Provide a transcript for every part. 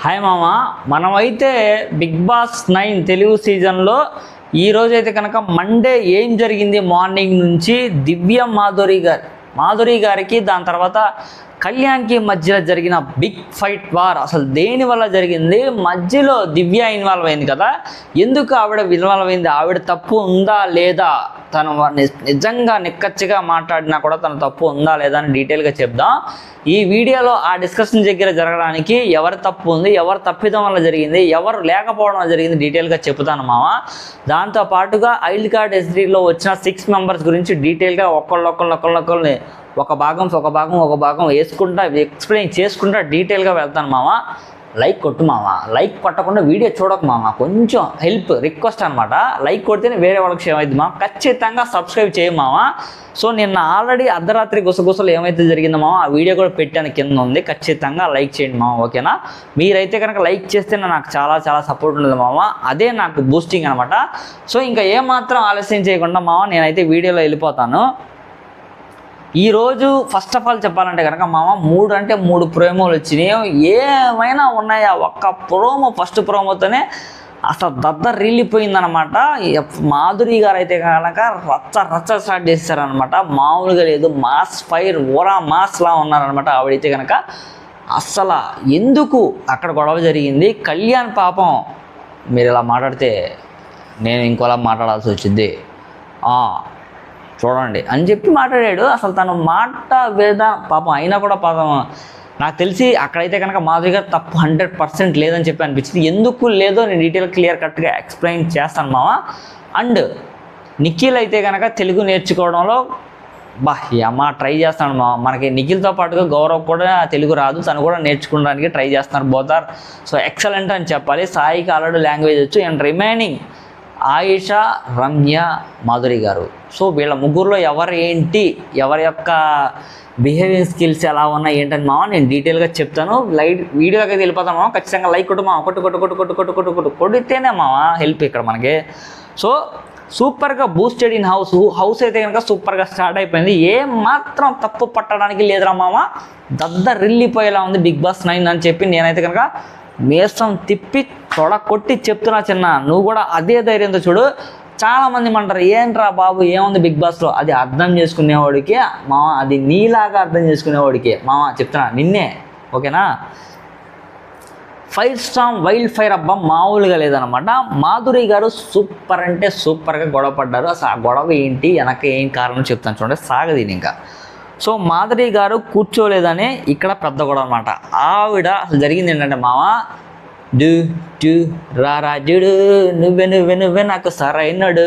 Hi మామ, మనమైతే big boss 9 Telugu సీజన్లో ఈరోజైతే కనుక మండే ఏం జరిగింది మార్నింగ్ నుంచి దివ్య మాధురి గారికి దాని తర్వాత కళ్యాణ్కి మధ్యలో జరిగిన బిగ్ ఫైట్ వార్ అసలు దేని వల్ల జరిగింది, మధ్యలో దివ్య ఇన్వాల్వ్ అయింది కదా, ఎందుకు ఆవిడ ఇన్వాల్వ్ అయింది, ఆవిడ తప్పు ఉందా లేదా, తను నిజంగా నిక్కచ్చిగా మాట్లాడినా కూడా తన తప్పు ఉందా లేదా అని డీటెయిల్గా చెప్దాం. ఈ వీడియోలో ఆ డిస్కషన్ దగ్గర జరగడానికి ఎవరి తప్పు ఉంది, ఎవరు తప్పిదం వల్ల జరిగింది, ఎవరు లేకపోవడం వల్ల జరిగింది డీటెయిల్గా చెప్తాను మామ. దాంతో పాటుగా ఐల్డ్ కార్డ్ ఎస్డీలో వచ్చిన 6 మెంబర్స్ గురించి డీటెయిల్గా ఒకళ్ళని ఒక భాగం వేసుకుంటా ఎక్స్ప్లెయిన్ చేసుకుంటా డీటెయిల్గా వెళ్తాను మామ. లైక్ కొట్టు మామ, లైక్ కొట్టకుండా వీడియో చూడకు మామ, కొంచెం హెల్ప్ రిక్వెస్ట్ అనమాట. లైక్ కొడితేనే వేరే వాళ్ళకి ఏమైంది మామ, ఖచ్చితంగా సబ్స్క్రైబ్ చేయ మామ. సో నిన్న ఆల్రెడీ అర్ధరాత్రి గుసగుసలు ఏమైతే జరిగిందో మామ ఆ వీడియో కూడా పెట్టాను, కింద ఉంది, ఖచ్చితంగా లైక్ చేయండి మామ, ఓకేనా. మీరైతే కనుక లైక్ చేస్తే నాకు చాలా సపోర్ట్ ఉంటుంది మామ, అదే నాకు బూస్టింగ్ అనమాట. సో ఇంకా ఏమాత్రం ఆలస్యం చేయకుండా మామ నేనైతే వీడియోలో వెళ్ళిపోతాను. ఈరోజు ఫస్ట్ ఆఫ్ ఆల్ చెప్పాలంటే కనుక మామ 3 ప్రోమోలు వచ్చినాయి, ఏమైనా ఉన్నాయా, ఒక్క ప్రోమో ఫస్ట్ ప్రోమోతోనే అసలు రిల్లిపోయిందనమాట. మాధురి గారు అయితే కనుక రచ్చ స్టార్ట్ చేస్తారనమాట, మామూలుగా లేదు, మాస్ ఫైర్ ఓరా మాస్లా ఉన్నారనమాట. ఆవిడైతే కనుక అస్సలు ఎందుకు అక్కడ గొడవ జరిగింది, కళ్యాణ్ పాపం మీరు ఇలా మాట్లాడితే నేను ఇంకోలా మాట్లాడాల్సి వచ్చింది చూడండి అని చెప్పి మాట్లాడాడు. అసలు తను మాట పాపం అయినా కూడా పాపం నాకు తెలిసి అక్కడైతే కనుక మాధురి గారు తప్పు 100% లేదని చెప్పి అనిపించింది. ఎందుకు లేదో నేను డీటెయిల్ క్లియర్ కట్గా ఎక్స్ప్లెయిన్ చేస్తాను మామ. అండ్ నిఖిల్ అయితే కనుక తెలుగు నేర్చుకోవడంలో ట్రై చేస్తాను మామ. మనకి నిఖిల్తో పాటుగా గౌరవ్ కూడా తెలుగు రాదు, తను కూడా నేర్చుకోవడానికి ట్రై చేస్తున్నారు. బోత్ ఆర్ సో ఎక్సలెంట్ అని చెప్పాలి. సాయికి ఆల్రెడీ లాంగ్వేజ్ వచ్చు. అండ్ రిమైనింగ్ ఆయిషా, రమ్య, మాధురి గారు, సో వీళ్ళ ముగ్గురులో ఎవరి యొక్క బిహేవియర్ స్కిల్స్ ఎలా ఉన్నాయి ఏంటని మామ నేను డీటెయిల్గా చెప్తాను. వీడియోకి అయితే వెళ్ళిపోతాను మామ. ఖచ్చితంగా లైక్ కొట్టు మామ, కొడితేనే మామ హెల్ప్ ఇక్కడ మనకి. సో సూపర్గా బూస్టెడ్ ఇన్ హౌస్ అయితే కనుక సూపర్గా స్టార్ట్ అయిపోయింది. ఏమాత్రం తప్పు పట్టడానికి లేదురా మామ, రిల్లిపోయేలా ఉంది బిగ్ బాస్ 9 అని చెప్పి నేనైతే కనుక మేసం తిప్పి కొట్టి చెప్తున్నా చిన్న, నువ్వు కూడా అదే ధైర్యంతో చూడు. చాలామంది అంటారు ఏంట్రా బాబు ఏముంది బిగ్ బాస్లో, అది అర్థం చేసుకునేవాడికి మామ, అది నీలాగా అర్థం చేసుకునేవాడికి మామ చెప్తున్నా నిన్నే, ఓకేనా. ఫైర్ స్టామ్ వైల్డ్ ఫైర్ అబ్బా మామూలుగా లేదనమాట. మాధురి గారు సూపర్ అంటే సూపర్గా గొడవ పడ్డారు. అసలు ఆ గొడవ ఏంటి, వెనక ఏం కారణం చెప్తాను చూడండి, సాగదీని ఇంకా. సో మాధురి గారు కూర్చోలేదని ఇక్కడ పెద్ద గొడవ అనమాట. ఆవిడ అసలు జరిగింది ఏంటంటే మామ, రాజుడు నువ్వే నాకు సరైనడు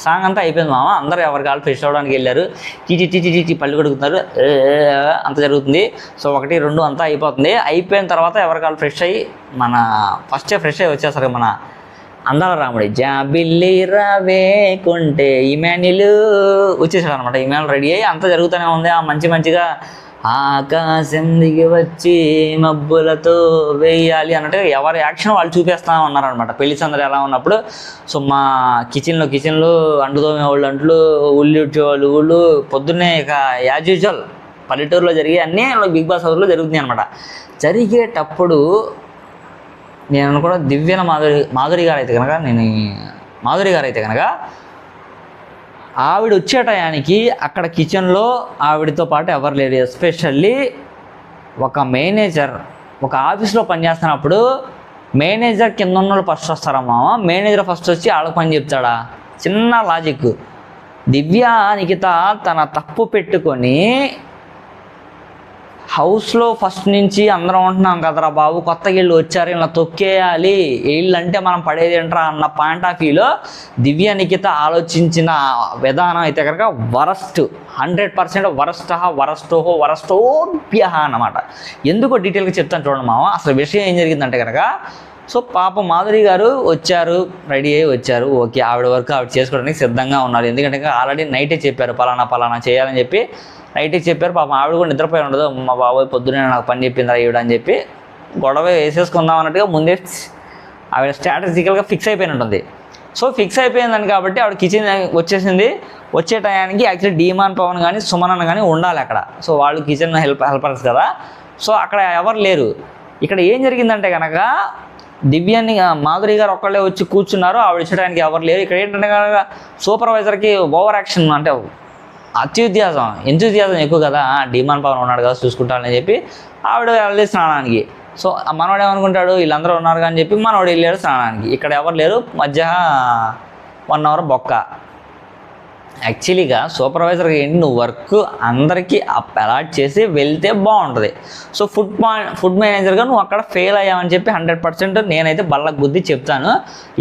సాంగ్ అంతా అయిపోయింది మామ. అందరూ ఎవరి కాళ్ళు ఫ్రెష్ అవ్వడానికి వెళ్ళారు, చీచి పళ్ళు కొడుకుతున్నారు, అంత జరుగుతుంది. సో 1, 2 అంతా అయిపోతుంది. అయిపోయిన తర్వాత ఎవరి కాళ్ళు ఫ్రెష్ అయ్యి ఫస్టే ఫ్రెష్ అయ్యి వచ్చేసరికి మన అందాల రాముడి జాబిల్లి రావే కొంటే ఇమాన్యుల్ వచ్చేసాడు అనమాట. ఇమాన్యుల్ రెడీ అయ్యి అంతా జరుగుతూనే ఉంది. మంచిగా ఆకాశం దిగి వచ్చి మబ్బులతో వేయాలి అన్నట్టుగా ఎవరి యాక్షన్ వాళ్ళు చూపిస్తూ ఉన్నారనమాట. పెళ్లి సందడి ఎలా ఉన్నప్పుడు. సో మా కిచెన్లో అంటుతోమే వాళ్ళు అంట్లు, ఉల్లి ఉడ్చేవాళ్ళు ఊళ్ళు, పొద్దున్నే ఇక యాజ్ యూజువల్ పల్లెటూరులో జరిగే అన్నీ బిగ్ బాస్ హౌస్లో జరుగుతున్నాయి అనమాట. జరిగేటప్పుడు నేను అనుకున్న మాధురి గారు అయితే కనుక ఆవిడ వచ్చే టయానికి అక్కడ కిచెన్లో ఆవిడతో పాటు ఎవరు లేరు. ఎస్పెషల్లీ ఒక మేనేజర్, ఒక ఆఫీస్లో పనిచేస్తున్నప్పుడు మేనేజర్ కింద ఉన్న వాళ్ళు ఫస్ట్ వస్తారమ్మా. మేనేజర్ ఫస్ట్ వచ్చి వాళ్ళకి పని చెప్తాడా? చిన్న లాజిక్. దివ్య నిఖిత తన తప్పు పెట్టుకొని హౌస్లో ఫస్ట్ నుంచి అందరం ఉంటున్నాం కదరా బాబు, కొత్త వీళ్ళు వచ్చారు ఇలా తొక్కేయాలి, వీళ్ళంటే మనం పడేది ఏంట్రా అన్న పాయింట్ ఆఫ్ వ్యూలో దివ్య నిఖిత ఆలోచించిన విధానం అయితే కనుక 100% వరస్టోభ్య అన్నమాట. ఎందుకో డీటెయిల్గా చెప్తాను చూడండి మామ. అసలు విషయం ఏం జరిగిందంటే కనుక, సో పాప మాధురి గారు వచ్చారు, రెడీ అయ్యి వచ్చారు, ఓకే, ఆవిడ వరకు ఆవిడ చేసుకోవడానికి సిద్ధంగా ఉన్నారు. ఎందుకంటే ఆల్రెడీ నైటే చెప్పారు పలానా చేయాలని చెప్పి నైట్కి చెప్పారు. పాపం ఆవిడ కూడా నిద్రపోయి ఉండదు. మా బాబాయ్ పొద్దునే నాకు పని చెప్పింది ఈవిడ అని చెప్పి గొడవ వేసేసుకుందాం అన్నట్టుగా ముందే ఆవిడ స్ట్రాటజికల్గా ఫిక్స్ అయిపోయి ఉంటుంది. సో ఫిక్స్ అయిపోయిందని కాబట్టి ఆవిడ కిచెన్ వచ్చేసింది. వచ్చే టయానికి యాక్చువల్లీ డీమాన్ పవన్ కానీ సుమన్ కానీ ఉండాలి అక్కడ. సో వాళ్ళు కిచెన్ హెల్పర్స్ కదా. సో అక్కడ ఎవరు లేరు. ఇక్కడ ఏం జరిగిందంటే కనుక దివ్యాన్ని మాధురి గారు ఒక్కళ్ళే వచ్చి కూర్చున్నారు, ఆవిడ ఇచ్చడానికి ఎవరు లేరు. ఇక్కడ ఏంటంటే కనుక సూపర్వైజర్కి ఓవర్ యాక్షన్, అంటే ఎంతూజియాజం ఎక్కువ కదా, డిమాండ్ పవన్ ఉన్నాడు కదా చూసుకుంటానని చెప్పి ఆవిడ వెళ్ళి స్నానానికి. సో మనవాడు ఏమనుకుంటాడు వీళ్ళందరూ ఉన్నారు అని చెప్పి మనవాడు వెళ్ళాడు స్నానానికి. ఇక్కడ ఎవరు లేరు, మధ్య 1 అవర్ బొక్క. యాక్చువల్లీగా సూపర్వైజర్కి ఏంటి, నువ్వు వర్క్ అందరికీ అలాట్ చేసి వెళ్తే బాగుంటుంది. సో ఫుడ్ మేనేజర్గా నువ్వు అక్కడ ఫెయిల్ అయ్యావని చెప్పి 100% నేనైతే బళ్ళకు బుద్ధి చెప్తాను.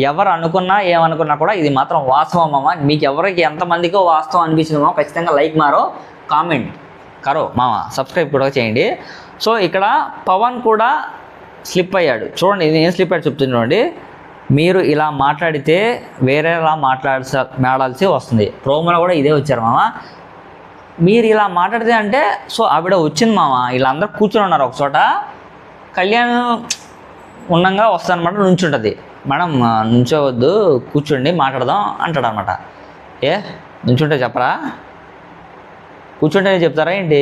ఎవరు అనుకున్నా ఏమనుకున్నా కూడా ఇది మాత్రం వాస్తవం మామ. మీకు ఎవరికి ఎంతమందికో వాస్తవం అనిపించిందో ఖచ్చితంగా లైక్ మారో, కామెంట్ కరో మామ, సబ్స్క్రైబ్ కూడా చేయండి. సో ఇక్కడ పవన్ కూడా స్లిప్ అయ్యాడు. చూడండి ఇది ఏం స్లిప్ అయ్యాడు చెప్తుంది చూడండి. మీరు ఇలా మాట్లాడితే వేరేలా మాట్లాడాల్సి వస్తుంది. ప్రోమోలో కూడా ఇదే వచ్చారు మామ. మీరు ఇలా మాట్లాడితే అంటే సో ఆవిడ వచ్చింది మామ, వీళ్ళందరూ కూర్చొని ఉన్నారు ఒక చోట. కళ్యాణ్ ఉన్నంగా వస్తానమాట, నుంచుంటుంది. మేడం నుంచోవద్దు, కూర్చోండి మాట్లాడదాం అంటాడు అనమాట. ఏ నుంచుంటే చెప్పరా, కూర్చుంటేనే చెప్తారా ఏంటి?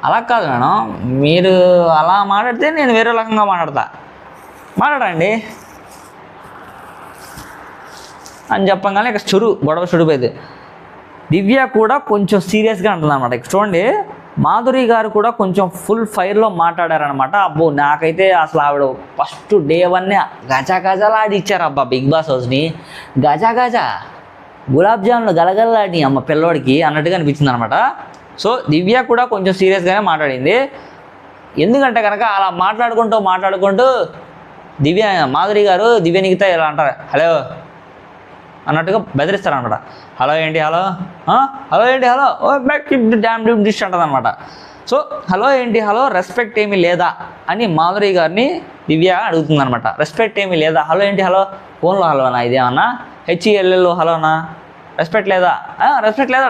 అలా కాదు మేడం, మీరు అలా మాట్లాడితే నేను వేరే రకంగా మాట్లాడండి అని చెప్పగానే ఇక గొడవ చుడిపోయింది. దివ్య కూడా కొంచెం సీరియస్గా అంటుంది అనమాట. ఇక చూడండి మాధురి గారు కూడా కొంచెం ఫుల్ ఫైర్లో మాట్లాడారనమాట. అబ్బో నాకైతే అసలు ఆవిడ ఫస్ట్ డే 1 గజాలాడి ఇచ్చారు అబ్బా బిగ్ బాస్ హౌస్ని. గజా గులాబ్ జాములు గలగల్లాడి అమ్మ పిల్లోడికి అన్నట్టుగా అనిపించింది అనమాట. సో దివ్య కూడా కొంచెం సీరియస్గానే మాట్లాడింది. ఎందుకంటే కనుక అలా మాట్లాడుకుంటూ మాధురి గారు దివ్యనిగితే ఇలా అంటారు, హలో అన్నట్టుగా బెదిరిస్తారనమాట. హలో ఏంటి హలో ఓ బ్యాక్ డ్యామ్ డిష్ అంటుంది అనమాట. సో హలో ఏంటి హలో, రెస్పెక్ట్ ఏమీ లేదా అని మాధురి గారిని దివ్య అడుగుతుందనమాట. రెస్పెక్ట్ ఏమీ లేదా, హలో ఏంటి హలో, ఫోన్లో హలోనా, ఇదేమన్నా HELL హలోనా, రెస్పెక్ట్ లేదా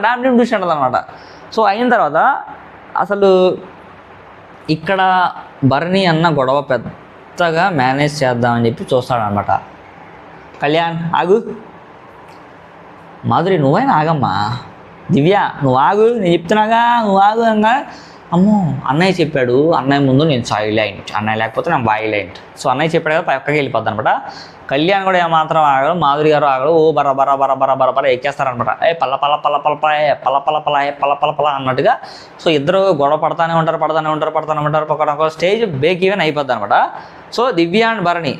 డ్యామ్ డిష్ అంటుంది అనమాట. సో అయిన తర్వాత అసలు ఇక్కడ భరణి అన్న గొడవ పెద్దగా మేనేజ్ చేద్దామని చెప్పి చూస్తాడనమాట. కళ్యాణ్ ఆగు, మాధురి నువ్వైనా ఆగమ్మా, దివ్య నువ్వు ఆగు, నేను చెప్తున్నాగా నువ్వు ఆగు అనగా, అమ్మో అన్నయ్య చెప్పాడు, అన్నయ్య ముందు నేను సైలెంట్, అన్నయ్య లేకపోతే నేను వైలెంట్. సో అన్నయ్య చెప్పాడు కదా పక్కకి వెళ్ళిపోద్ది అనమాట. కళ్యాణ్ కూడా ఏమాత్రం ఆగడు, మాధురి గారు ఆగడు, ఓ బర ఎక్కేస్తారనమాట. పల్ల అన్నట్టుగా. సో ఇద్దరు గొడవ పడతానే ఉంటారు. ఒక స్టేజ్ బ్రేక్ ఈవెన్ అయిపోద్ది అనమాట. సో దివ్య అండ్ భరణి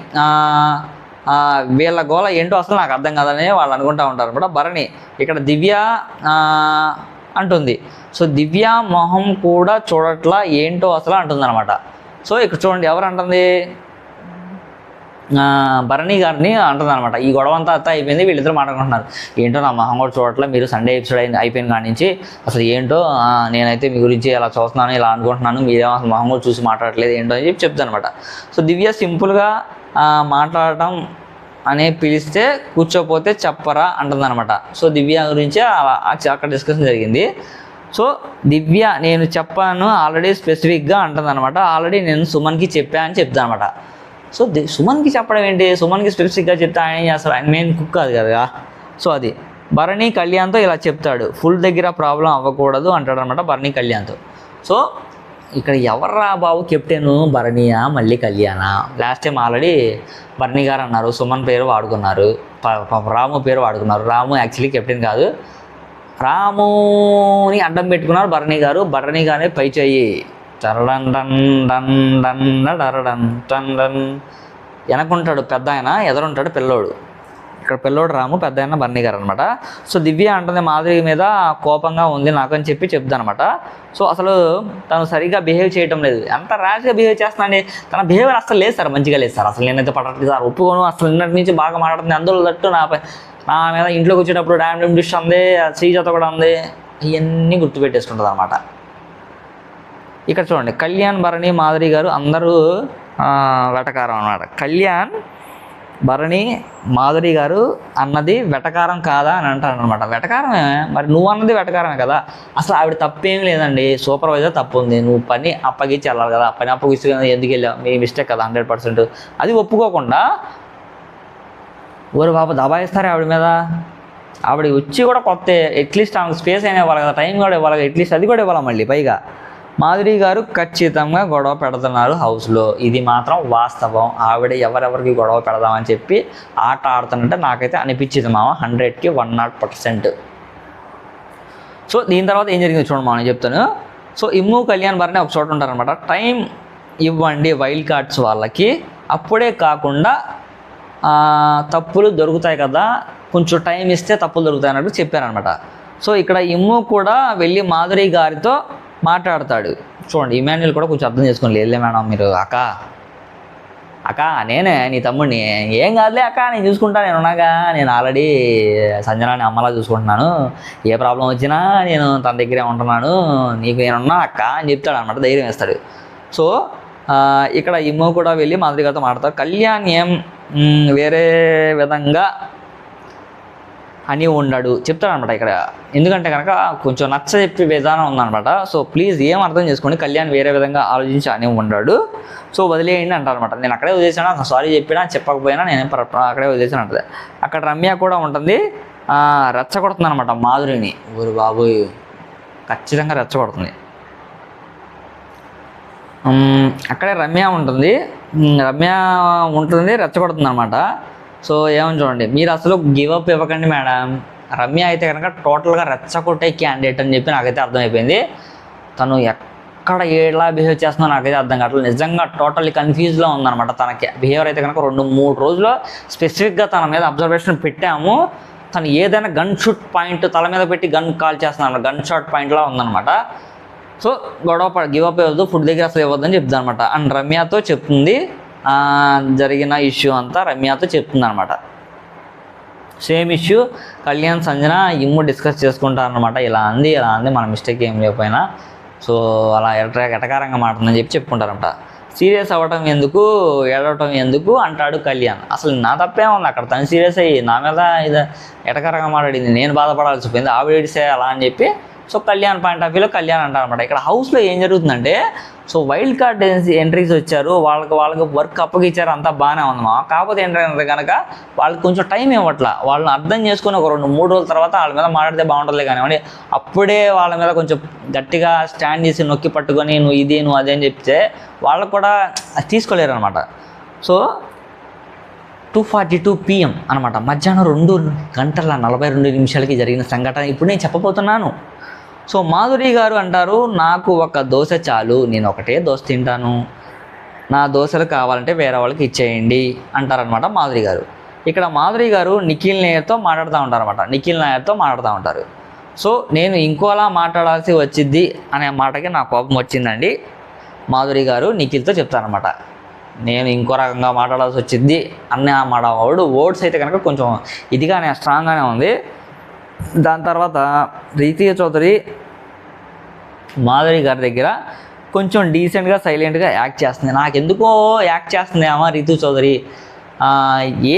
వీళ్ళ గోల ఏంటో అసలు నాకు అర్థం కాదని వాళ్ళు అనుకుంటూ ఉంటారు అనమాట. భరణి ఇక్కడ దివ్య అంటుంది. సో దివ్య మొహం కూడా చూడట్లా ఏంటో అసలు అంటుంది అనమాట. సో ఇక్కడ చూడండి ఎవరు అంటుంది, భరణి గారిని అంటుంది అనమాట. ఈ గొడవ అంతా అయిపోయింది, వీళ్ళిద్దరు మాట్లాడుకుంటున్నారు. ఏంటో నా మొహం కూడా చూడట్లా, మీరు సండే ఎపిసోడ్ అయిపోయిన కాడి నుంచి అసలు ఏంటో నేనైతే మీ గురించి ఇలా చూస్తున్నాను, ఇలా అనుకుంటున్నాను, మీరేమో అసలు మొహం కూడా చూసి మాట్లాడట్లేదు ఏంటో అని చెప్పి చెప్తాను అనమాట. సో దివ్య సింపుల్గా మాట్లాడటం అనే పిలిస్తే కూర్చోపోతే చెప్పరా అంటుంది అనమాట. సో దివ్య గురించి అక్కడ డిస్కషన్ జరిగింది. సో దివ్య నేను చెప్పాను ఆల్రెడీ స్పెసిఫిక్గా అంటుంది అనమాట. ఆల్రెడీ నేను సుమన్కి చెప్పాను అని చెప్తాను అనమాట. సో సుమన్కి చెప్పడం ఏంటి, సుమన్కి స్పెసిఫిక్గా చెప్తే ఆయన ఏం చేస్తాడు, ఆయన మెయిన్ కుక్ కాదు కదా. సో అది భరణి కళ్యాణ్తో ఇలా చెప్తాడు, ఫుల్ దగ్గర ప్రాబ్లం అవ్వకూడదు అంటాడు అనమాట భరణి కళ్యాణ్తో. సో ఇక్కడ ఎవర్రా బాబు కెప్టెను, భరణియా మళ్ళీ కళ్యాణా? Last time already Bharani garu అన్నారు, సుమన్ పేరు వాడుకున్నారు, రాము పేరు వాడుకున్నారు. రాము యాక్చువల్లీ కెప్టెన్ కాదు, రాముని అడ్డం పెట్టుకున్నారు భరణి గారు. భరణి గానే పై చెయ్యి టరడన్ డన్ డన్ డన్ డరడన్ టన్ డన్ వెనకుంటాడు పెద్ద ఆయన, ఎదురుంటాడు పిల్లోడు. ఇక్కడ పిల్లోడు రాము, పెద్ద ఆయన భరణి గారు అనమాట. సో దివ్య అంటుంది మాధురి మీద కోపంగా ఉంది నాకు అని చెప్పి చెప్తాను అనమాట. సో అసలు తను సరిగ్గా బిహేవ్ చేయటం లేదు, ఎంత ర్యాష్గా బిహేవ్ చేస్తున్నాండి. తన బిహేవియర్ అసలు లేదు సార్, మంచిగా లేదు సార్. అసలు నేనైతే పడట్లేదు సార్, ఒప్పుకోను. అసలు నిన్నటి నుంచి బాగా మాట్లాడుతుంది, అందులో తట్టు నా మీద ఇంట్లోకి వచ్చేటప్పుడు డ్యామ్ డిష్ ఉంది, శ్రీజాత కూడా ఉంది, ఇవన్నీ గుర్తుపెట్టేసుకుంటుంది అనమాట. ఇక్కడ చూడండి కళ్యాణ్ భరణి మాధురి గారు అందరూ వెటకారం అన్నమాట. కళ్యాణ్ భరణి మాధురి గారు అన్నది వెటకారం కాదా అని అంటారు అనమాట. వెటకారమే మరి, నువ్వు అన్నది వెటకారమే కదా. అసలు ఆవిడ తప్పేం లేదండి, సూపర్వైజర్ తప్పు ఉంది, నువ్వు పని అప్పగించి వెళ్ళాలి కదా, పని అప్పగిస్తూ ఎందుకు వెళ్ళావు, మీ మిస్టేక్ కదా 100%. అది ఒప్పుకోకుండా ఊరు బాబు దబాయిస్తారే ఆవిడ మీద. ఆవిడ వచ్చి కూడా కొత్త అట్లీస్ట్ ఆమెకు స్పేస్ అయినా ఇవ్వాలి కదా, టైం కూడా ఇవ్వాలి కదా, అట్లీస్ట్ అది కూడా ఇవ్వాలి. మళ్ళీ పైగా మాధురి గారు ఖచ్చితంగా గొడవ పెడుతున్నారు హౌస్లో, ఇది మాత్రం వాస్తవం. ఆవిడ ఎవరెవరికి గొడవ పెడదామని చెప్పి ఆట ఆడుతున్నట్టే నాకైతే అనిపించింది మామ, 100కి 100%. సో దీని తర్వాత ఏం జరిగింది చూడండి మామ, నేను చెప్తాను. సో ఇమ్ము కళ్యాణ్ భరణి ఒక చోట ఉంటారనమాట. టైం ఇవ్వండి వైల్డ్ కార్డ్స్ వాళ్ళకి, అప్పుడే కాకుండా తప్పులు దొరుకుతాయి కదా, కొంచెం టైం ఇస్తే తప్పులు దొరుకుతాయి అన్నట్టు చెప్పారనమాట. సో ఇక్కడ ఇమ్ము కూడా వెళ్ళి మాధురి గారితో మాట్లాడతాడు. చూడండి ఇమాన్యుల్ కూడా కొంచెం అర్థం చేసుకోండి, వెళ్ళే మేడం మీరు అక్క నేనే నీ తమ్ముడిని, ఏం కాదులే అక్క నేను చూసుకుంటా, నేను ఉన్నాగా, నేను ఆల్రెడీ సంజనాని అమ్మలా చూసుకుంటున్నాను, ఏ ప్రాబ్లం వచ్చినా నేను తన దగ్గరే ఉంటున్నాను, నీకు నేనున్నా అక్క అని చెప్తాడు అనమాట, ధైర్యం ఇస్తాడు. సో ఇక్కడ ఇమ్మో కూడా వెళ్ళి మాధురి గారితో మాట్లాడతారు. కళ్యాణ్ ఏం వేరే విధంగా అని ఉన్నాడు చెప్తాడనమాట ఇక్కడ, ఎందుకంటే కనుక కొంచెం నచ్చ చెప్పే విధానం ఉందనమాట. సో ప్లీజ్ ఏం అర్థం చేసుకోండి, కళ్యాణ్ వేరే విధంగా ఆలోచించి అని ఉన్నాడు, సో వదిలేయండి అంటారనమాట. నేను అక్కడే వదిలేసాను, అసలు సారీ చెప్పినా చెప్పకపోయినా నేను అక్కడే వదిలేసాను అంటది. అక్కడ రమ్య కూడా ఉంటుంది, రెచ్చగొడుతుంది అనమాట మాధురిని. ఊరు బాబు ఖచ్చితంగా రెచ్చగొడుతుంది. అక్కడే రమ్య ఉంటుంది రెచ్చగొడుతుంది అనమాట. సో ఏమని చూడండి, మీరు అసలు గివప్ ఇవ్వకండి మేడం. రమ్య అయితే కనుక టోటల్గా రెచ్చగొట్టే క్యాండిడేట్ అని చెప్పి నాకైతే అర్థమైపోయింది. తను ఎక్కడ ఎలా బిహేవ్ చేస్తుందో నాకైతే అర్థం కావట్లేదు, నిజంగా టోటల్లీ కన్ఫ్యూజ్లో ఉందన్నమాట. తనకి బిహేవియర్ అయితే కనుక 2-3 రోజులు స్పెసిఫిక్గా తన మీద అబ్జర్వేషన్ పెట్టాము. తను ఏదైనా గన్ షూట్ పాయింట్ తల మీద పెట్టి గన్ కాల్ చేస్తున్నాను, గన్ షాట్ పాయింట్లా ఉందన్నమాట. సో గొడవ గివప్ ఇవ్వద్దు, ఫుడ్ దగ్గర అసలు ఇవ్వద్దని చెప్తుంది అనమాట. అండ్ రమ్యతో చెప్తుంది, జరిగిన ఇష్యూ అంతా రమ్యతో చెప్తుంది అనమాట. సేమ్ ఇష్యూ కళ్యాణ్ సంజన ఇమ్ము డిస్కస్ చేసుకుంటారనమాట. ఇలా అంది మన మిస్టేక్ ఏం లేకపోయినా, సో అలా ఎటకారంగా మాట్లాడుతుందని చెప్పి చెప్పుకుంటారనమాట. సీరియస్ అవ్వటం ఎందుకు, ఏడవటం ఎందుకు అంటాడు కళ్యాణ్. అసలు నా తప్పే ఉంది అక్కడ, తను సీరియస్ అయ్యి నా మీద ఇది ఎటకారంగా మాట్లాడింది, నేను బాధపడాల్సి పోయింది, ఆవిడ ఏడిసే అలా అని చెప్పి. సో కళ్యాణ్ పాయింట్ ఆఫ్ వ్యూలో కళ్యాణ్ అంటారనమాట. ఇక్కడ హౌస్లో ఏం జరుగుతుందంటే, సో వైల్డ్ కార్డ్ ఎంట్రీస్ వచ్చారు, వాళ్ళకి వర్క్ అప్పగిచ్చారు, అంతా బాగానే ఉంది మా. కాకపోతే ఏంటంటే కనుక వాళ్ళకి కొంచెం టైం ఇవ్వట్లా, వాళ్ళని అర్థం చేసుకుని ఒక 2-3 రోజుల తర్వాత వాళ్ళ మీద మాట్లాడితే బాగుంటుంది కానివ్వండి. అప్పుడే వాళ్ళ మీద కొంచెం గట్టిగా స్టాండ్ చేసి నొక్కి పట్టుకొని నువ్వు అదే అని చెప్తే వాళ్ళకు కూడా తీసుకోలేరు అనమాట. సో 2:42 PM అనమాట, మధ్యాహ్నం 2:42 జరిగిన సంఘటన ఇప్పుడు నేను చెప్పబోతున్నాను. సో మాధురి గారు అంటారు, నాకు ఒక దోశ చాలు, నేను ఒకటే దోశ తింటాను, నా దోశలు కావాలంటే వేరే వాళ్ళకి ఇచ్చేయండి అంటారనమాట మాధురి గారు. ఇక్కడ మాధురి గారు నిఖిల్ నాయర్తో మాట్లాడుతూ ఉంటారు. సో నేను ఇంకోలా మాట్లాడాల్సి వచ్చింది అనే మాటకి నా కోపం వచ్చిందండి. మాధురి గారు నిఖిల్తో చెప్తారనమాట, నేను ఇంకో రకంగా మాట్లాడాల్సి వచ్చింది అన్న మాట వర్డ్స్ అయితే కనుక కొంచెం ఇదిగానే స్ట్రాంగ్గానే ఉంది. దాని తర్వాత రీతిక చౌదరి మాధురి గారి దగ్గర కొంచెం డీసెంట్గా సైలెంట్గా యాక్ట్ చేస్తుంది. నాకెందుకో యాక్ట్ చేస్తుంది అమ్మ రీతు చౌదరి,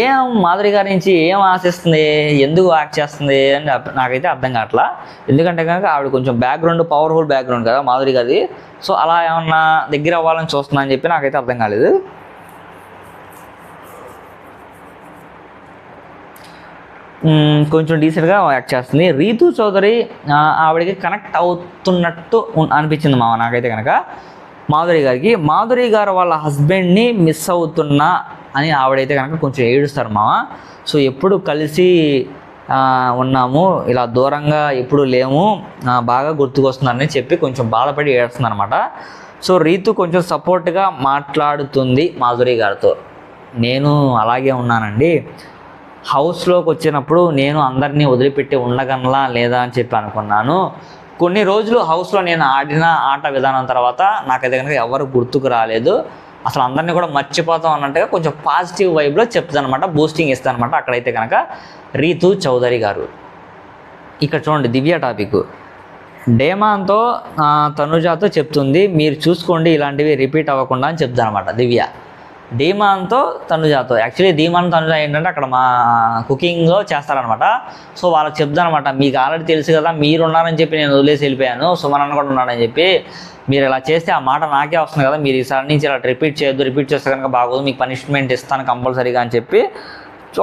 ఏం మాధురి గారి నుంచి ఏం ఆశిస్తుంది, ఎందుకు యాక్ట్ చేస్తుంది అని నాకైతే అర్థం కావట్లా. ఎందుకంటే కనుక ఆవిడ కొంచెం పవర్ఫుల్ బ్యాక్గ్రౌండ్ కదా మాధురి గారిది. సో అలా ఏమన్నా దగ్గర అవ్వాలని చూస్తున్నా అని చెప్పి నాకైతే అర్థం కాలేదు. కొంచెం డీసెంట్గా యాక్ట్ చేస్తుంది. రీతు చౌదరి ఆవిడకి కనెక్ట్ అవుతున్నట్టు అనిపించింది మామ నాకైతే కనుక మాధురి గారికి. మాధురి గారు వాళ్ళ హస్బెండ్ని మిస్ అవుతున్నా అని ఆవిడైతే కనుక కొంచెం ఏడుస్తారు మామ. సో ఎప్పుడు కలిసి ఉన్నాము, ఇలా దూరంగా ఎప్పుడు లేము, బాగా గుర్తుకొస్తున్నారని చెప్పి కొంచెం బాధపడి ఏడుస్తుంది అనమాట. సో రీతు కొంచెం సపోర్ట్గా మాట్లాడుతుంది మాధురి గారితో. నేను అలాగే ఉన్నానండి, హౌస్లోకి వచ్చినప్పుడు నేను అందరినీ వదిలిపెట్టి ఉండగలనా లేదా అని చెప్పి అనుకున్నాను. కొన్ని రోజులు హౌస్లో నేను ఆడిన ఆట విధానం తర్వాత నాకైతే కనుక ఎవరు గుర్తుకు రాలేదు, అసలు అందరినీ కూడా మర్చిపోతాం అన్నట్టుగా కొంచెం పాజిటివ్ వైబ్లో చెప్తాను అనమాట, బూస్టింగ్ ఇస్తాను అనమాట అక్కడైతే కనుక రీతు చౌదరి గారు. ఇక్కడ చూడండి దివ్య టాపిక్, డేమాన్తో తనుజాతో చెప్తుంది, మీరు చూసుకోండి ఇలాంటివి రిపీట్ అవ్వకుండా అని చెప్తాను అనమాట దివ్య. ధీమాన్తో తనుజాతో, యాక్చువల్లీ ధీమాన్ తనుజా ఏంటంటే అక్కడ మా కుకింగ్లో చేస్తారనమాట. సో వాళ్ళకి చెప్తానమాట, మీకు ఆల్రెడీ తెలుసు కదా, మీరు ఉన్నారని చెప్పి నేను వదిలేసి వెళ్ళిపోయాను, సుమన్ కూడా ఉన్నాడని చెప్పి, మీరు ఇలా చేస్తే ఆ మాట నాకే వస్తుంది కదా, మీరు ఈసారి నుంచి ఇలా రిపీట్ చేయొద్దు, రిపీట్ చేస్తే కనుక బాగోదు, మీకు పనిష్మెంట్ ఇస్తాను కంపల్సరీగా అని చెప్పి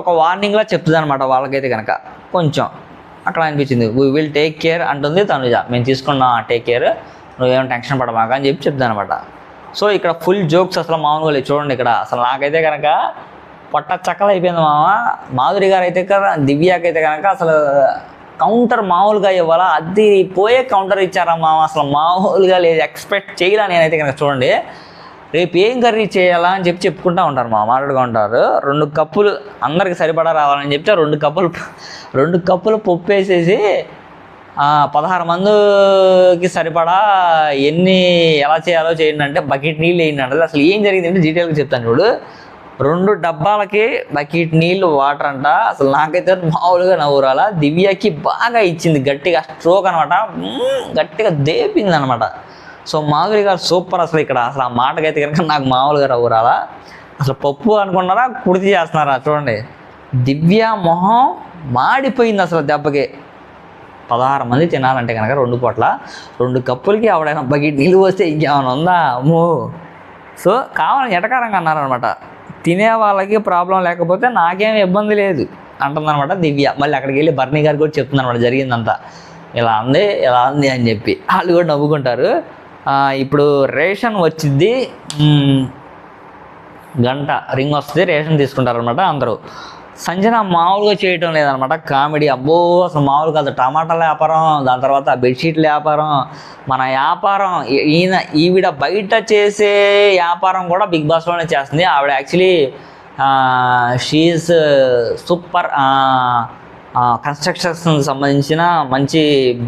ఒక వార్నింగ్లా చెప్తుంది అనమాట వాళ్ళకైతే కనుక. కొంచెం అక్కడ అనిపించింది, వీ విల్ టేక్ కేర్ అంటుంది తనుజ, మేము తీసుకున్నాం టేక్ కేర్, నువ్వేం టెన్షన్ పడమాక అని చెప్పి చెప్తాను అనమాట. సో ఇక్కడ ఫుల్ జోక్స్ అసలు మామూలుగా లేదు చూడండి. ఇక్కడ అసలు నాకైతే కనుక పొట్ట చక్కలు అయిపోయింది మామ. మాధురి గారు అయితే కదా, దివ్యాకి అయితే కనుక అసలు కౌంటర్ మామూలుగా ఇవ్వాలా, అది పోయే కౌంటర్ ఇచ్చారా మామ, అసలు మామూలుగా లేదు, ఎక్స్పెక్ట్ చేయాలా నేనైతే కనుక. చూడండి రేపు ఏం కర్రీ చేయాలా అని చెప్పి చెప్పుకుంటూ ఉంటారు మాట్లాడుకుంటూ ఉంటారు. 2 కప్పులు అందరికి సరిపడా రావాలని చెప్తే 2 కప్పులు పప్పు వేసేసి 16 మందికి సరిపడా ఎలా చేయాలో చేయండి అంటే బకెట్ నీళ్ళు వేయండి అంటే. అసలు ఏం జరిగింది అంటే డీటెయిల్గా చెప్తాను చూడు. 2 డబ్బాలకి బకెట్ నీళ్ళు వాటర్ అంట. అసలు నాకైతే మామూలుగా నవ్వురాల. దివ్యకి బాగా ఇచ్చింది గట్టిగా, స్ట్రోక్ అనమాట, గట్టిగా దేపింది అనమాట. సో మాధురి గారు సూపర్ అసలు ఇక్కడ. అసలు ఆ మాటకైతే కనుక నాకు మామూలుగా నవ్వురాలా. అసలు పప్పు అనుకున్నారా కుర్తి చేస్తున్నారా చూడండి. దివ్య మొహం మాడిపోయింది అసలు దెబ్బకి. 16 మంది తినాలంటే కనుక 2 పూట్ల 2 కప్పులకి ఆవిడైనా బకెట్ నీళ్ళు పోస్తే ఇంకేమైనా ఉందా అమ్మో. సో కావాలని ఎటకారంగా అన్నారనమాట. తినే వాళ్ళకి ప్రాబ్లం లేకపోతే నాకేం ఇబ్బంది లేదు అంటుందన్నమాట దివ్య. మళ్ళీ అక్కడికి వెళ్ళి బర్నీ గారు కూడా చెప్తుందన్నమాట జరిగిందంతా. ఇలా అంది అని చెప్పి వాళ్ళు కూడా నవ్వుకుంటారు. ఇప్పుడు రేషన్ వచ్చింది, గంట రింగ్ వస్తుంది, రేషన్ తీసుకుంటారనమాట అందరూ. సంజన మామూలుగా చేయటం లేదనమాట కామెడీ. అబ్బో అసలు మామూలు కాదు. టమాటాల వ్యాపారం, దాని తర్వాత బెడ్షీట్ల వ్యాపారం, మన వ్యాపారం, ఈవిడ బయట చేసే వ్యాపారం కూడా బిగ్ బాస్లోనే చేస్తుంది. ఆవిడ యాక్చువల్లీ షీఈస్ సూపర్ కన్స్ట్రక్షన్స్ సంబంధించిన మంచి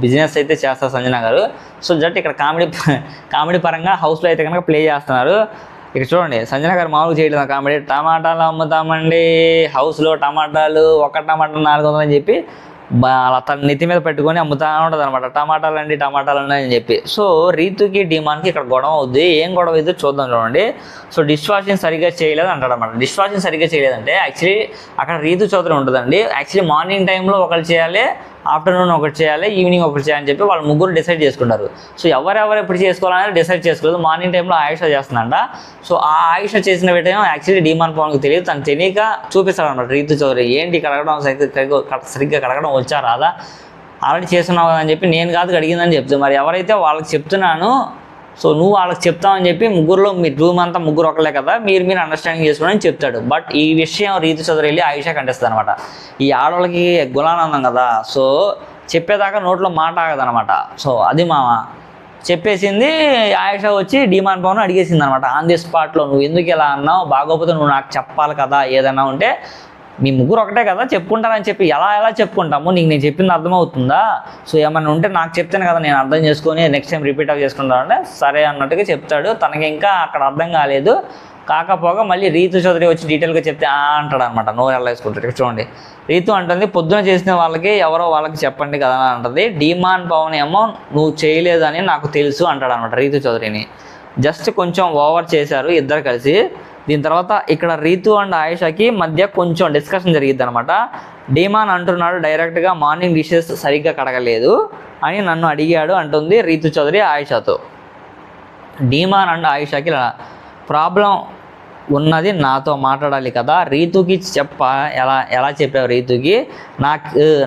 బిజినెస్ అయితే చేస్తారు సంజన గారు. సో జస్ట్ ఇక్కడ కామెడీ పరంగా హౌస్లో అయితే కనుక ప్లే చేస్తున్నారు. ఇక్కడ చూడండి సంజన గారు మామూలుగా చేయలేదు కామెడీ. టమాటాలు అమ్ముతామండి హౌస్లో, టమాటాలు 1 టమాటా 400 అని చెప్పి అలా తన నెత్తి మీద పెట్టుకొని అమ్ముతా ఉంటుంది అనమాట. టమాటాలు అండి అని చెప్పి. సో రీతుకి డిమాన్కి ఇక్కడ గొడవ అవుద్ది. ఏం గొడవ అయితే చూద్దాం చూడండి. సో డిష్ వాషింగ్ సరిగ్గా చేయలేదు అంటాడు అనమాట. డిష్ వాషింగ్ సరిగ్గా చేయలేదంటే యాక్చువల్లీ అక్కడ రీతు చౌదరి ఉంటుందండి. యాక్చువల్లీ మార్నింగ్ టైంలో ఒకరు చేయాలి, ఆఫ్టర్నూన్ ఒకటి చేయాలి, ఈవినింగ్ ఒకటి చేయాలని చెప్పి వాళ్ళు ముగ్గురు డిసైడ్ చేసుకుంటారు. సో ఎవరెవరు ఎప్పుడు చేసుకోవాలనేది డిసైడ్ చేసుకోలేదు. మార్నింగ్ టైంలో ఆయుష చేస్తుందంట. సో ఆ ఆయుష చేసిన విషయం యాక్చువల్లీ డిమాన్ పవన్కి తెలియదు. తను తెలియక చూపిస్తాడు అనమాట రీతు చౌదరి. ఏంటి కడగడం సరిగ్గా కడగడం వచ్చా రాదా, ఆల్రెడీ చేస్తున్నావు కదా అని చెప్పి. నేను కాదు అడిగిందని చెప్తాను. మరి ఎవరైతే వాళ్ళకి చెప్తున్నాను, సో నువ్వు వాళ్ళకి చెప్తావని చెప్పి ముగ్గురులో మీ రూమ్ అంతా ముగ్గురు ఒకలే కదా, మీరు అండర్స్టాండింగ్ చేసుకోవడం చెప్తాడు. బట్ ఈ విషయం రీతు చౌదరి వెళ్ళి ఆయుష కంటేస్తుంది అనమాట. ఈ ఆడవాళ్ళకి గులానందం కదా, సో చెప్పేదాకా నోట్లో మాట ఆగదనమాట. సో అది మామ చెప్పేసింది. ఆయుష వచ్చి డిమాండ్ పవన్ అడిగేసింది అనమాట ఆన్ ది స్పాట్లో. నువ్వు ఎందుకు ఇలా అన్నావు, బాగోపోతే నువ్వు నాకు చెప్పాలి కదా, ఏదన్నా ఉంటే మీ ముగ్గురు ఒకటే కదా చెప్పుకుంటారని చెప్పి. ఎలా చెప్పుకుంటాము, నీకు నేను చెప్పింది అర్థమవుతుందా, సో ఏమన్నా ఉంటే నాకు చెప్తాను కదా నేను అర్థం చేసుకొని నెక్స్ట్ టైం రిపీట్ అప్ చేసుకుంటానంటే సరే అన్నట్టుగా చెప్తాడు. తనకి ఇంకా అక్కడ అర్థం కాలేదు. కాకపోగా మళ్ళీ రీతు చౌదరి వచ్చి డీటెయిల్గా చెప్తే అంటాడు అనమాట. నోరు ఎలా వేసుకుంటాడు. చూడండి రీతు అంటుంది పొద్దున చేసిన వాళ్ళకి ఎవరో వాళ్ళకి చెప్పండి కదా అని అంటుంది. డిమాండ్ పవన్ ఏమో నువ్వు చేయలేదని నాకు తెలుసు అంటాడు అనమాట రీతు చౌదరిని. జస్ట్ కొంచెం ఓవర్ చేశారు ఇద్దరు కలిసి. దీని తర్వాత ఇక్కడ రీతు అండ్ ఆయుషకి మధ్య కొంచెం డిస్కషన్ జరిగిద్ది అనమాట. డిమాన్ అంటున్నాడు డైరెక్ట్గా మార్నింగ్ డిషెస్ సరిగ్గా కడగలేదు అని నన్ను అడిగాడు అంటుంది రీతు చౌదరి ఆయుషతో. డిమాన్ అండ్ ఆయుషకి ప్రాబ్లం ఉన్నది నాతో మాట్లాడాలి కదా, రీతుకి ఎలా చెప్పావు రీతుకి,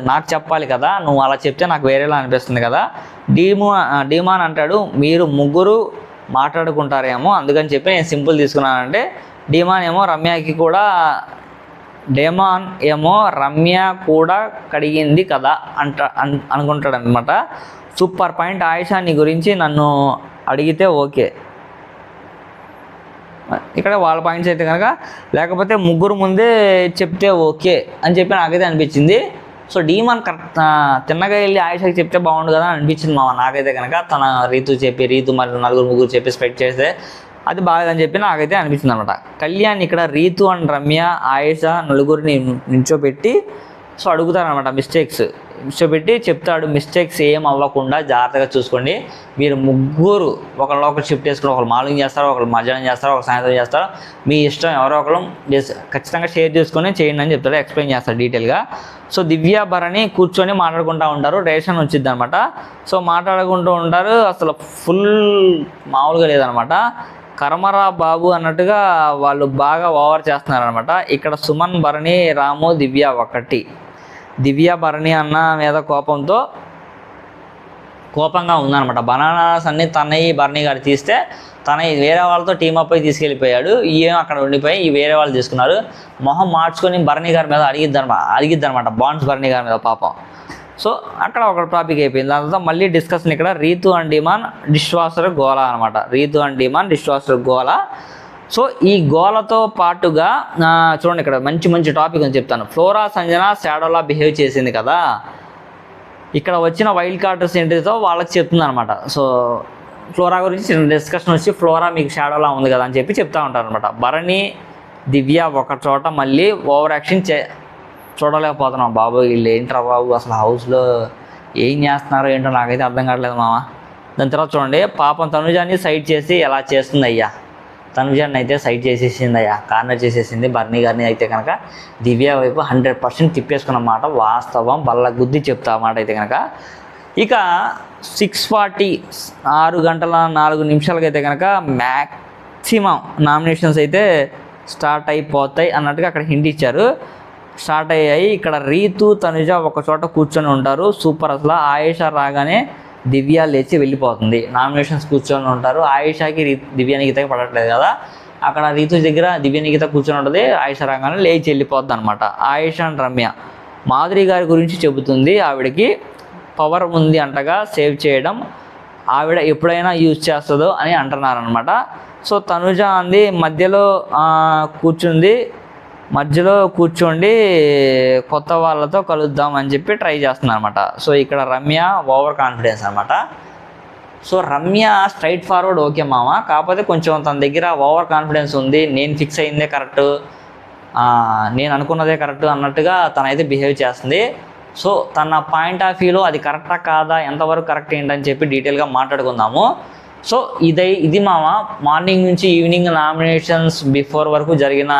నాకు చెప్పాలి కదా, నువ్వు అలా చెప్తే నాకు వేరేలా అనిపిస్తుంది కదా. డిమాన్ అంటాడు మీరు ముగ్గురు మాట్లాడుకుంటారేమో అందుకని చెప్పి నేను సింపుల్ తీసుకున్నానంటే డిమాన్ ఏమో రమ్య కూడా కడిగింది కదా అనుకుంటాడు అనమాట. సూపర్ పాయింట్ ఆయుష, నీ గురించి నన్ను అడిగితే ఓకే. ఇక్కడ వాళ్ళ పాయింట్స్ అయితే కనుక లేకపోతే ముగ్గురు ముందే చెప్తే ఓకే అని చెప్పి నాకైతే అనిపించింది. సో డిమాన్ కరెక్ట్ తిన్నగా వెళ్ళి ఆయుషకి చెప్తే బాగుండు కదా అనిపించింది నాకైతే కనుక. తన రీతు మరి ముగ్గురు చెప్పి స్పెక్ట్ చేస్తే అది బాగాదని చెప్పి నాకైతే అనిపించింది అనమాట. కళ్యాణ్ ఇక్కడ రీతు అండ్ రమ్య ఆయుష నలుగురిని నించోబెట్టి సో అడుగుతారనమాట మిస్టేక్స్ చెప్తాడు. మిస్టేక్స్ ఏం అవ్వకుండా జాగ్రత్తగా చూసుకోండి. మీరు ముగ్గురు ఒకరు షిఫ్ట్ చేసుకుని ఒకరు మార్నింగ్ చేస్తారు, ఒకరు మధ్యాహ్నం చేస్తారు, ఒకరు సాయంత్రం చేస్తారు, మీ ఇష్టం ఎవరో ఒకరు ఖచ్చితంగా షేర్ చేసుకొని చేయండి అని చెప్తాడు. ఎక్స్ప్లెయిన్ చేస్తాడు డీటెయిల్గా. సో దివ్య భరణి కూర్చొని మాట్లాడుకుంటూ ఉంటారు. రేషన్ వచ్చింది అనమాట. సో మాట్లాడుకుంటూ ఉంటారు. అసలు ఫుల్ మామూలుగా లేదనమాట. కర్మరా బాబు అన్నట్టుగా వాళ్ళు బాగా ఓవర్ చేస్తున్నారనమాట. ఇక్కడ సుమన్, భరణి, రాము, దివ్య భరణి అన్న మీద కోపంగా ఉందన్నమాట. బనానాస్ అన్ని తనయ్య భరణి గారు తీస్తే తనయ్య వేరే వాళ్ళతో టీమప్ అయి తీసుకెళ్ళిపోయాడు. ఈయన అక్కడ ఉండిపోయి ఈ వేరే వాళ్ళు తీసుకున్నారు. మొహం మార్చుకొని భరణి గారి మీద అడిగిద్దనమాట బాండ్స్ భరణి గారి మీద పాపం. సో అక్కడ ఒక టాపిక్ అయిపోయింది. దాని తర్వాత మళ్ళీ డిస్కషన్ ఇక్కడ రీతు అండ్ డిమాన్ డిష్ వాషర్ గోలా అనమాట. Ritu and డిమాన్ dish washer Gola. So ఈ గోలతో పాటుగా చూడండి ఇక్కడ మంచి మంచి టాపిక్ అని చెప్తాను. ఫ్లోరా సంజన షాడోలా బిహేవ్ చేసింది కదా, ఇక్కడ వచ్చిన వైల్డ్ కార్డర్స్ ఏంటితో వాళ్ళకి చెప్తుంది అనమాట. సో ఫ్లోరా గురించి డిస్కషన్ వచ్చి ఫ్లోరా మీకు షాడోలా ఉంది కదా అని చెప్పి చెప్తా ఉంటారు అనమాట. భరణి దివ్య ఒక చోట మళ్ళీ ఓవర్ యాక్షన్ చూడలేకపోతున్నాం. బాబు వీళ్ళు ఏంట్రా బాబు అసలు హౌస్లో ఏం చేస్తున్నారో ఏంటో నాకైతే అర్థం కావట్లేదు మామ. దాని తర్వాత చూడండి పాపం తనుజాన్ని సైడ్ చేసి ఎలా చేస్తుంది అయ్యా, తనుజాన్ని అయితే సైడ్ చేసేసింది అయ్యా, కార్నర్ చేసేసింది. భరణి గారిని అయితే కనుక దివ్య వైపు 100% తిప్పేసుకున్నమాట. వాస్తవం బల్ల గుద్ది చెప్తా అన్నమాట. అయితే కనుక ఇక 6:40 6:04 అయితే కనుక మ్యాక్సిమం నామినేషన్స్ అయితే స్టార్ట్ అయిపోతాయి అన్నట్టుగా అక్కడ హింట్ ఇచ్చారు. స్టార్ట్ అయ్యాయి. ఇక్కడ రీతు తనుజ ఒక చోట కూర్చొని ఉంటారు. సూపర్ అసలు. ఆయేషా రాగానే దివ్య లేచి వెళ్ళిపోతుంది. నామినేషన్స్ కూర్చొని ఉంటారు. ఆయేషాకి దివ్య నిఖితకి పడట్లేదు కదా, అక్కడ రీతు దగ్గర దివ్య నిఖిత కూర్చొని ఉంటుంది. ఆయేషా రాగానే లేచి వెళ్ళిపోద్ది అనమాట. ఆయేషా అండ్ రమ్య మాధురి గారి గురించి చెబుతుంది. ఆవిడకి పవర్ ఉంది అంటగా సేవ్ చేయడం, ఆవిడ ఎప్పుడైనా యూజ్ చేస్తుందో అని అంటున్నారనమాట. సో తనుజ అంది మధ్యలో కూర్చోండి కొత్త వాళ్ళతో కలుద్దాం అని చెప్పి ట్రై చేస్తుంది అనమాట. సో ఇక్కడ రమ్య ఓవర్ కాన్ఫిడెన్స్ అనమాట. So Ramya straight forward okay మామ, కాకపోతే కొంచెం తన దగ్గర ఓవర్ కాన్ఫిడెన్స్ ఉంది. నేను ఫిక్స్ అయిందే కరెక్ట్, నేను అనుకున్నదే కరెక్ట్ అన్నట్టుగా తనైతే బిహేవ్ చేస్తుంది. సో తన పాయింట్ ఆఫ్ వ్యూలో అది కరెక్టా కాదా, ఎంతవరకు కరెక్ట్ ఏంటని చెప్పి డీటెయిల్గా మాట్లాడుకుందాము. సో ఇది మామ మార్నింగ్ నుంచి ఈవినింగ్ నామినేషన్స్ బిఫోర్ వరకు జరిగిన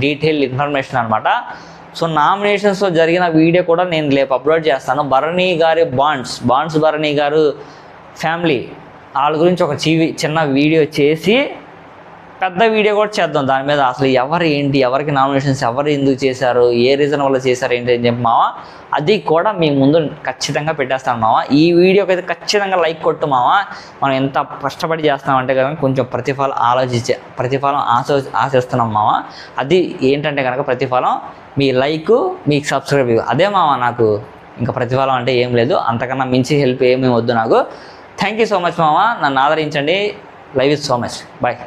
డీటెయిల్ ఇన్ఫర్మేషన్ అనమాట. సో నామినేషన్స్లో జరిగిన వీడియో కూడా నేను రేపు అప్లోడ్ చేస్తాను. భరణి గారి బాండ్స్ భరణి గారు ఫ్యామిలీ వాళ్ళ గురించి ఒక చిన్న వీడియో చేసి పెద్ద వీడియో కూడా చేద్దాం దాని మీద. అసలు ఎవరికి నామినేషన్స్ ఎవరు ఎందుకు చేశారు, ఏ రీజన్ వల్ల చేశారు ఏంటి అని చెప్పి మామ అది కూడా మీ ముందు ఖచ్చితంగా పెట్టేస్తాను మామ. ఈ వీడియోకి అయితే ఖచ్చితంగా లైక్ కొట్టు మామ. మనం ఎంత కష్టపడి చేస్తామంటే కనుక కొంచెం ప్రతిఫలం ఆశిస్తున్నాం మామ. అది ఏంటంటే కనుక ప్రతిఫలం మీ లైక్, మీకు సబ్స్క్రైబ్, అదే మామ నాకు ఇంకా ప్రతిఫలం అంటే ఏం లేదు. అంతకన్నా మించి హెల్ప్ ఏమీ వద్దు నాకు. థ్యాంక్ యూ సో మచ్ మామ, నన్ను ఆదరించండి. Love you so much, bye.